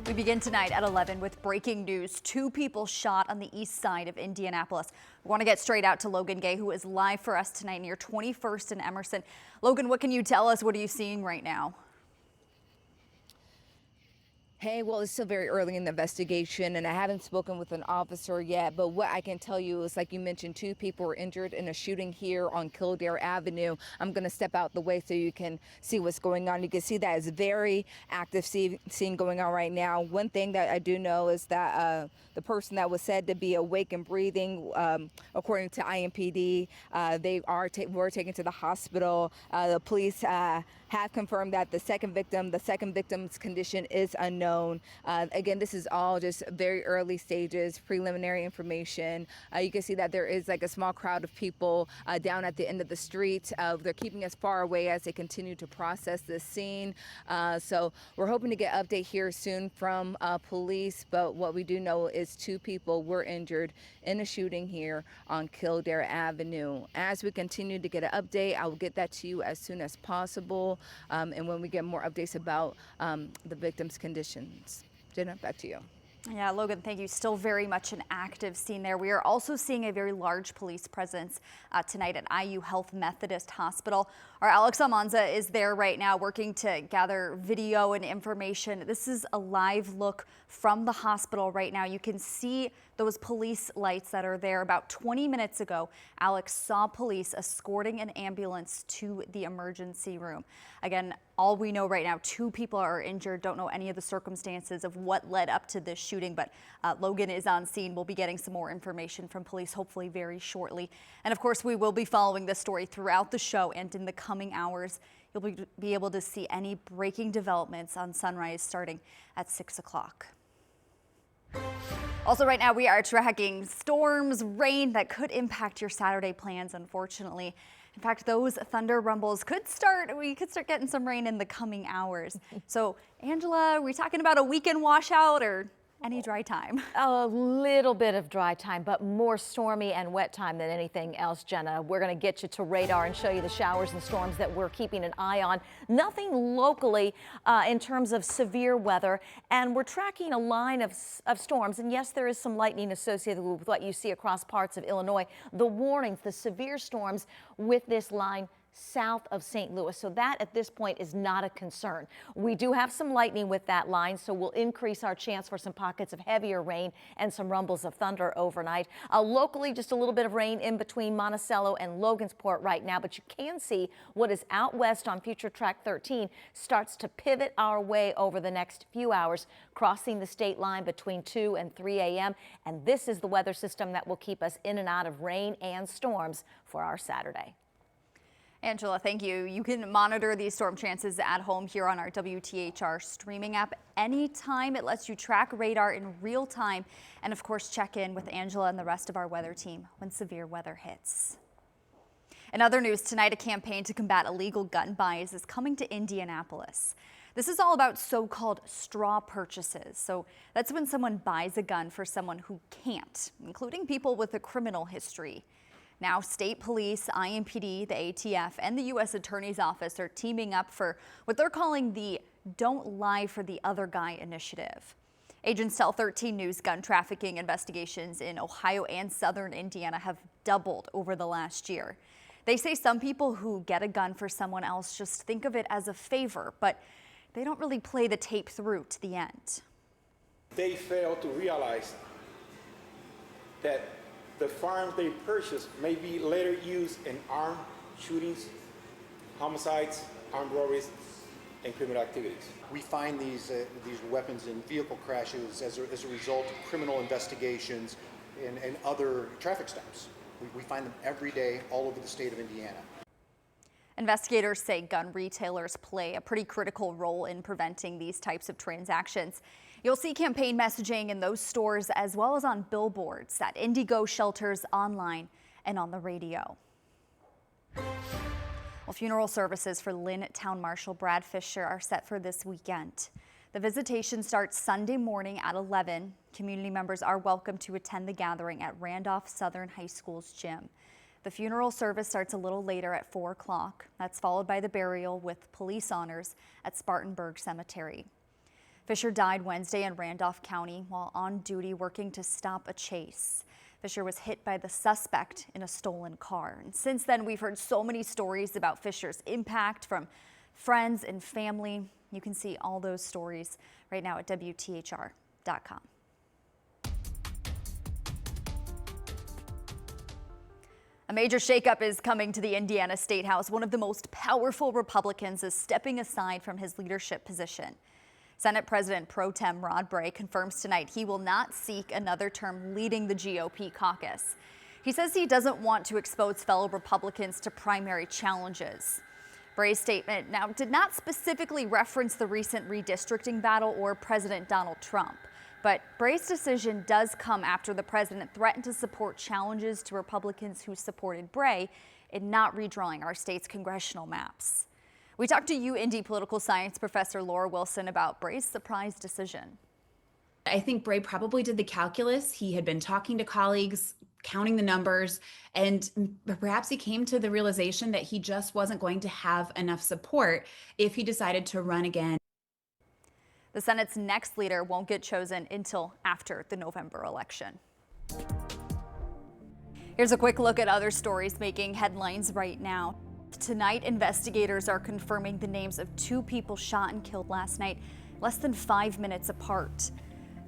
We begin tonight at 11 with breaking news. 2 people shot on the east side of Indianapolis. We want to get straight out to Logan Gay, who is live for us tonight near 21st and Emerson. Logan, what can you tell us? What are you seeing right now? Hey, well, it's still very early in the investigation, and I haven't spoken with an officer yet. But what I can tell you is, like you mentioned, 2 people were injured in a shooting here on Kildare Avenue. I'm going to step out the way so you can see what's going on. You can see that it's very active scene going on right now. One thing that I do know is that the person that was said to be awake and breathing, according to IMPD, they were taken to the hospital. The police have confirmed that the second victim's condition is unknown. Again, this is all just very early stages, preliminary information. You can see that there is like a small crowd of people down at the end of the street. They're keeping us far away as they continue to process this scene. So we're hoping to get an update here soon from police. But what we do know is 2 people were injured in a shooting here on Kildare Avenue. As we continue to get an update, I will get that to you as soon as possible. And when we get more updates about the victim's conditions. Jenna, back to you. Yeah, Logan, thank you. Still very much an active scene there. We are also seeing a very large police presence tonight at IU Health Methodist Hospital. Our Alex Almanza is there right now working to gather video and information. This is a live look from the hospital right now. You can see those police lights that are there. About 20 minutes ago, Alex saw police escorting an ambulance to the emergency room. Again, all we know right now, 2 people are injured. Don't know any of the circumstances of what led up to this shooting, but Logan is on scene. We'll be getting some more information from police hopefully very shortly. And of course, we will be following this story throughout the show and in the coming hours. You'll be able to see any breaking developments on Sunrise starting at 6 o'clock. Also right now we are tracking storms, rain that could impact your Saturday plans, unfortunately. In fact, those thunder rumbles we could start getting some rain in the coming hours. So Angela, are we talking about a weekend washout or any dry time? A little bit of dry time, but more stormy and wet time than anything else, Jenna. We're going to get you to radar and show you the showers and storms that we're keeping an eye on. Nothing locally in terms of severe weather, and we're tracking a line of storms. And yes, there is some lightning associated with what you see across parts of Illinois. The warnings, the severe storms with this line south of St. Louis. So that at this point is not a concern. We do have some lightning with that line, so we'll increase our chance for some pockets of heavier rain and some rumbles of thunder overnight. Locally, just a little bit of rain in between Monticello and Logansport right now, but you can see what is out west on Future Track 13 starts to pivot our way over the next few hours, crossing the state line between 2 and 3 a.m. And this is the weather system that will keep us in and out of rain and storms for our Saturday. Angela, thank you. You can monitor these storm chances at home here on our WTHR streaming app anytime. It lets you track radar in real time and, of course, check in with Angela and the rest of our weather team when severe weather hits. In other news, tonight, a campaign to combat illegal gun buys is coming to Indianapolis. This is all about so-called straw purchases. So that's when someone buys a gun for someone who can't, including people with a criminal history. Now, state police, IMPD, the ATF, and the U.S. Attorney's Office are teaming up for what they're calling the Don't Lie for the Other Guy initiative. Agents tell 13 News gun trafficking investigations in Ohio and southern Indiana have doubled over the last year. They say some people who get a gun for someone else just think of it as a favor, but they don't really play the tape through to the end. They fail to realize that the firearms they purchase may be later used in armed shootings, homicides, armed robberies, and criminal activities. We find these weapons in vehicle crashes as a result of criminal investigations and other traffic stops. We find them every day all over the state of Indiana. Investigators say gun retailers play a pretty critical role in preventing these types of transactions. You'll see campaign messaging in those stores as well as on billboards, at Indigo shelters, online, and on the radio. Well, funeral services for Lynn Town Marshal Brad Fisher are set for this weekend. The visitation starts Sunday morning at 11. Community members are welcome to attend the gathering at Randolph Southern High School's gym. The funeral service starts a little later at 4 o'clock. That's followed by the burial with police honors at Spartanburg Cemetery. Fisher died Wednesday in Randolph County while on duty working to stop a chase. Fisher was hit by the suspect in a stolen car. And since then, we've heard so many stories about Fisher's impact from friends and family. You can see all those stories right now at WTHR.com. A major shakeup is coming to the Indiana State House. One of the most powerful Republicans is stepping aside from his leadership position. Senate President Pro Tem Rod Bray confirms tonight he will not seek another term leading the GOP caucus. He says he doesn't want to expose fellow Republicans to primary challenges. Bray's statement now did not specifically reference the recent redistricting battle or President Donald Trump. But Bray's decision does come after the president threatened to support challenges to Republicans who supported Bray in not redrawing our state's congressional maps. We talked to UIndy political science professor Laura Wilson about Bray's surprise decision. I think Bray probably did the calculus. He had been talking to colleagues, counting the numbers, and perhaps he came to the realization that he just wasn't going to have enough support if he decided to run again. The Senate's next leader won't get chosen until after the November election. Here's a quick look at other stories making headlines right now. Tonight, investigators are confirming the names of 2 people shot and killed last night, less than 5 minutes apart.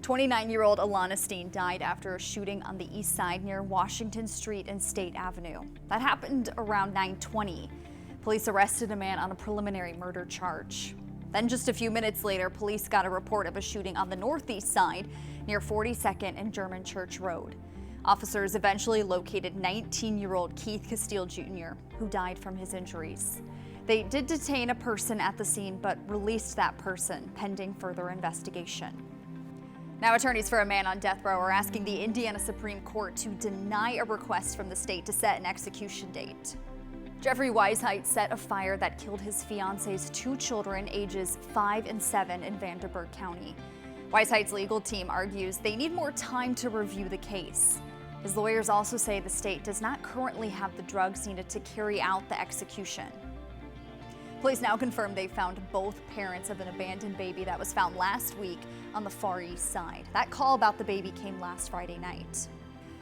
29-year-old Alana Steen died after a shooting on the east side near Washington Street and State Avenue. That happened around 9:20. Police arrested a man on a preliminary murder charge. Then just a few minutes later, police got a report of a shooting on the northeast side near 42nd and German Church Road. Officers eventually located 19-year-old Keith Castile Jr., who died from his injuries. They did detain a person at the scene, but released that person pending further investigation. Now, attorneys for a man on death row are asking the Indiana Supreme Court to deny a request from the state to set an execution date. Jeffrey Weisheit set a fire that killed his fiance's 2 children, ages 5 and 7, in Vanderburgh County. Weisheit's legal team argues they need more time to review the case. His lawyers also say the state does not currently have the drugs needed to carry out the execution. Police now confirm they found both parents of an abandoned baby that was found last week on the Far East Side. That call about the baby came last Friday night.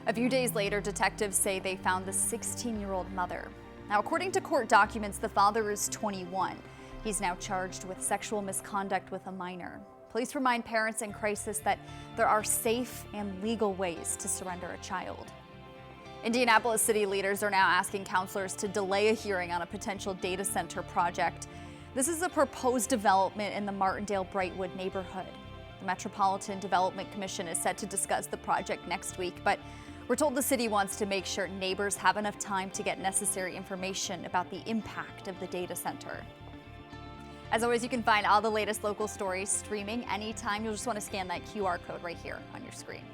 A few days later, detectives say they found the 16-year-old mother. Now, according to court documents, the father is 21. He's now charged with sexual misconduct with a minor. Police remind parents in crisis that there are safe and legal ways to surrender a child. Indianapolis city leaders are now asking counselors to delay a hearing on a potential data center project. This is a proposed development in the Martindale-Brightwood neighborhood. The Metropolitan Development Commission is set to discuss the project next week, but we're told the city wants to make sure neighbors have enough time to get necessary information about the impact of the data center. As always, you can find all the latest local stories streaming anytime. You'll just want to scan that QR code right here on your screen.